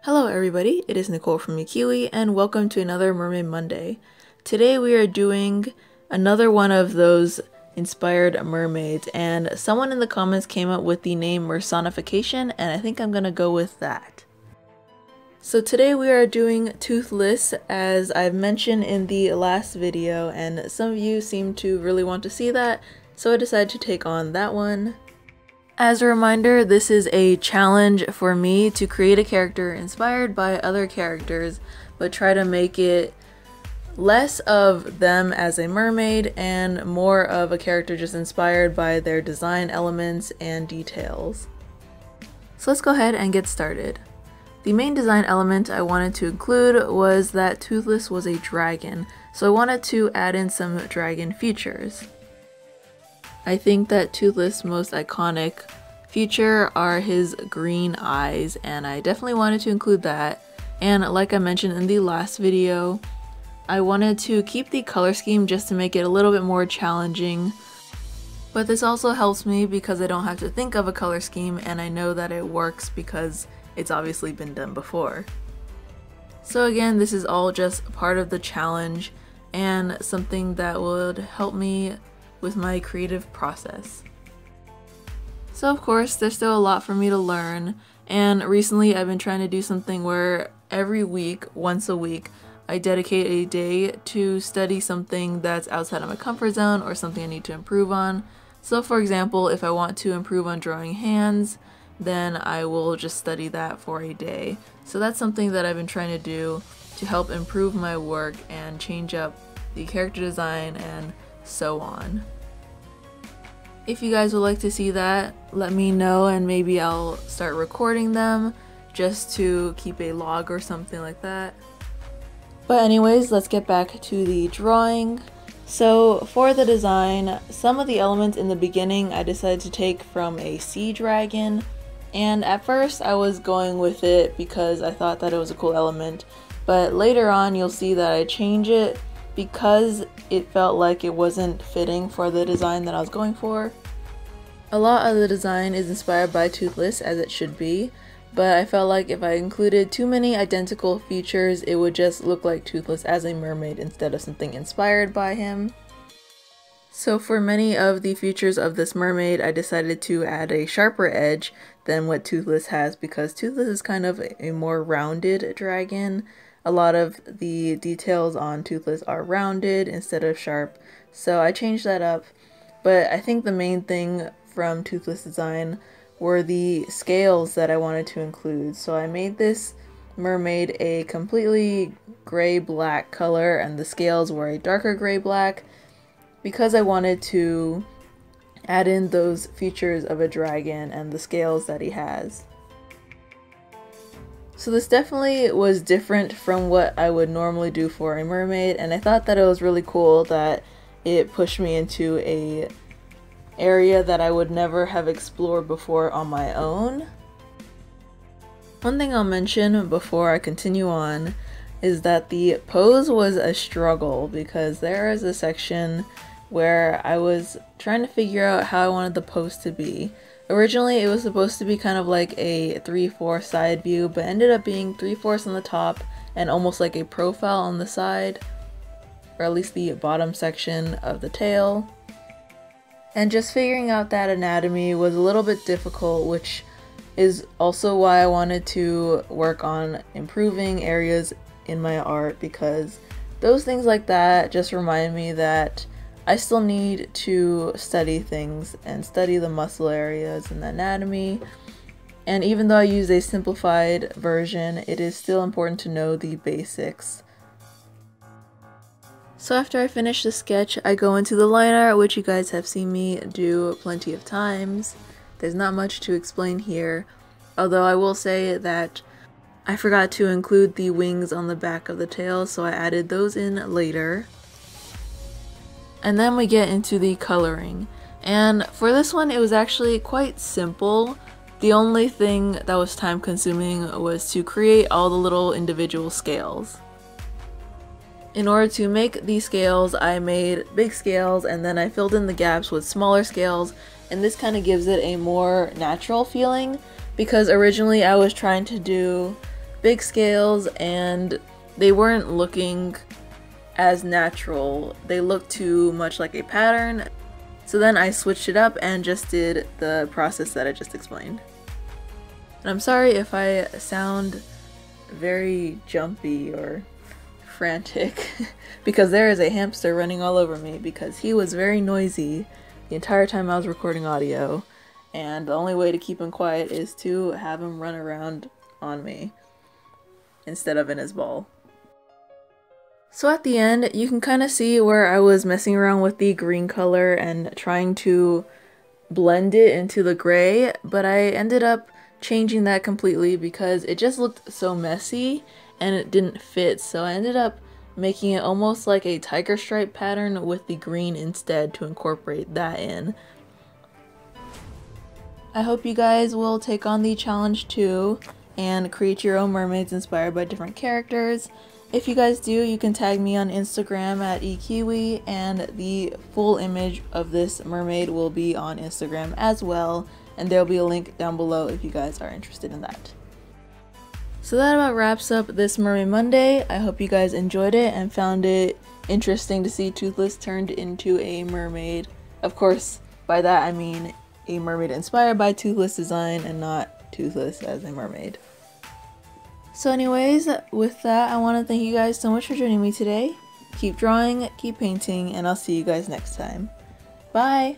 Hello everybody, it is Nicole from iiKiui and welcome to another Mermaid Monday. Today we are doing another one of those inspired mermaids, and someone in the comments came up with the name Mersonification, and I think I'm gonna go with that. So today we are doing Toothless, as I've mentioned in the last video, and some of you seem to really want to see that, so I decided to take on that one. As a reminder, this is a challenge for me to create a character inspired by other characters, but try to make it less of them as a mermaid and more of a character just inspired by their design elements and details. So let's go ahead and get started. The main design element I wanted to include was that Toothless was a dragon, so I wanted to add in some dragon features. I think that Toothless' most iconic feature are his green eyes, and I definitely wanted to include that. And like I mentioned in the last video, I wanted to keep the color scheme just to make it a little bit more challenging. But this also helps me because I don't have to think of a color scheme, and I know that it works because it's obviously been done before. So again, this is all just part of the challenge and something that would help me with my creative process. So of course, there's still a lot for me to learn, and recently I've been trying to do something where every week, once a week, I dedicate a day to study something that's outside of my comfort zone or something I need to improve on. So for example, if I want to improve on drawing hands, then I will just study that for a day. So that's something that I've been trying to do to help improve my work and change up the character design and so on. If you guys would like to see that, let me know and maybe I'll start recording them just to keep a log or something like that. But anyways, let's get back to the drawing. So for the design, some of the elements in the beginning I decided to take from a sea dragon, and at first I was going with it because I thought that it was a cool element, but later on you'll see that I change it because it felt like it wasn't fitting for the design that I was going for. A lot of the design is inspired by Toothless, as it should be, but I felt like if I included too many identical features, it would just look like Toothless as a mermaid instead of something inspired by him. So for many of the features of this mermaid, I decided to add a sharper edge than what Toothless has, because Toothless is kind of a more rounded dragon. A lot of the details on Toothless are rounded instead of sharp, so I changed that up. But I think the main thing from Toothless design were the scales that I wanted to include. So I made this mermaid a completely gray-black color, and the scales were a darker gray-black because I wanted to add in those features of a dragon and the scales that he has. So this definitely was different from what I would normally do for a mermaid, and I thought that it was really cool that it pushed me into a area that I would never have explored before on my own. One thing I'll mention before I continue on is that the pose was a struggle, because there is a section where I was trying to figure out how I wanted the pose to be. Originally, it was supposed to be kind of like a 3/4 side view, but ended up being 3/4 on the top and almost like a profile on the side, or at least the bottom section of the tail. And just figuring out that anatomy was a little bit difficult, which is also why I wanted to work on improving areas in my art, because those things like that just remind me that I still need to study things and study the muscle areas and the anatomy. And even though I use a simplified version, it is still important to know the basics. So after I finish the sketch, I go into the line art, which you guys have seen me do plenty of times. There's not much to explain here, although I will say that I forgot to include the wings on the back of the tail, so I added those in later. And then we get into the coloring, and for this one it was actually quite simple. The only thing that was time consuming was to create all the little individual scales. In order to make these scales, I made big scales and then I filled in the gaps with smaller scales, and this kind of gives it a more natural feeling, because originally I was trying to do big scales and they weren't looking as natural. They looked too much like a pattern. So then I switched it up and just did the process that I just explained. And I'm sorry if I sound very jumpy or frantic because there is a hamster running all over me because he was very noisy the entire time I was recording audio, and the only way to keep him quiet is to have him run around on me instead of in his ball. So at the end, you can kind of see where I was messing around with the green color and trying to blend it into the gray, but I ended up changing that completely because it just looked so messy and it didn't fit, so I ended up making it almost like a tiger stripe pattern with the green instead to incorporate that in. I hope you guys will take on the challenge too and create your own mermaids inspired by different characters. If you guys do, you can tag me on Instagram at iiKiui, and the full image of this mermaid will be on Instagram as well, and there will be a link down below if you guys are interested in that. So that about wraps up this Mermaid Monday. I hope you guys enjoyed it and found it interesting to see Toothless turned into a mermaid. Of course, by that I mean a mermaid inspired by Toothless design and not Toothless as a mermaid. So anyways, with that, I want to thank you guys so much for joining me today. Keep drawing, keep painting, and I'll see you guys next time. Bye!